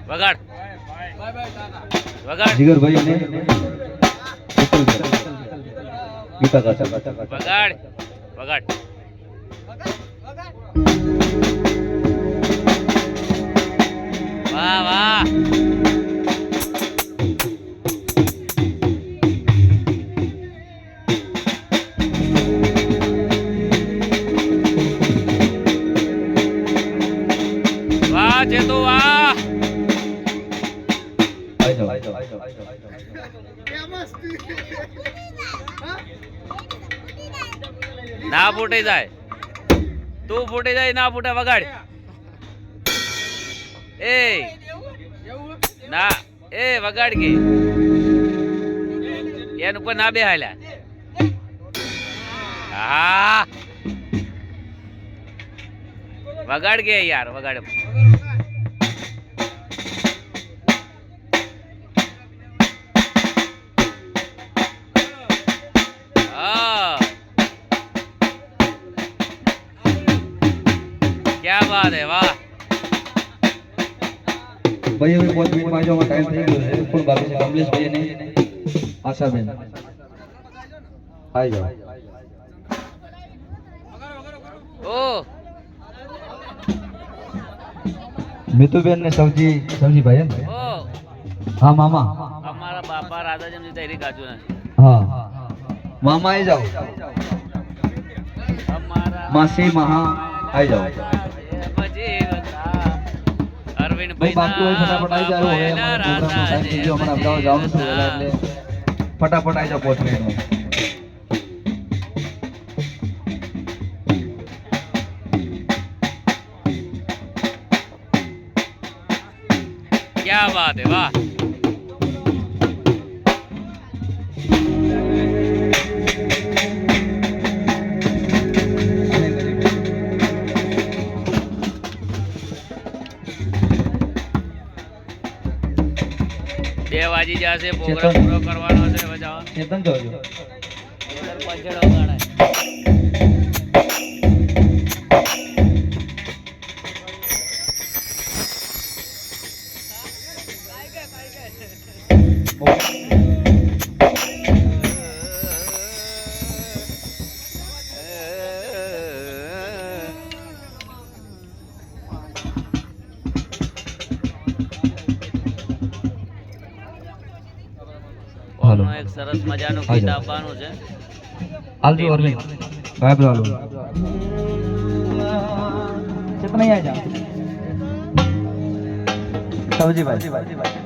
વગાડ વગાડ જીગર ભાઈ અને ગીતા કાકા વગાડ વગાડ વાહ વાહ વાહ જેતુ વાહ ના ફૂટી જાય તું ફૂટી જાય ના ફૂટે વગાડ એ ના એ વગાડ કે એન ઉપર ના બેહાલ્યા હા વગાડ કે યાર વગાડ क्या बात है वाह भाई अभी 5 मिनट में जो टाइम થઈ ગયો છે પણ બાકી છે કમલેશ ભાઈ ને આશાબેન આઈ જાઓ ओ મિતુબેન ને સવજી ભાઈ ને ओ હા મામા हमारा बापा राधाजन जी तेरी काजू ना હા મામા આઈ જાઓ हमारा માસી મહા આઈ જાઓ अरविंद भाई बाकी હોય ફટાફટ આવી જાઓ હવે અમારા પ્રોગ્રામ નો ટાઈમ થઈ ગયો અમારા અમદાવાદ જવાનું છે એટલે ફટાફટ આવી જાઓ 5 મિનિટમાં क्या बात है वाह દેવાજી જાશે પ્રોગ્રામ પૂરો કરવાનો છે બજાવ ચેતન જોજો પંચડો ગાડા એક સરસ મજાનું ગીત આપવાનું છે આલજો અરવિંદ ભાઈ બ્રાલો ચેતન અહીંયા જા સવજી ભાઈ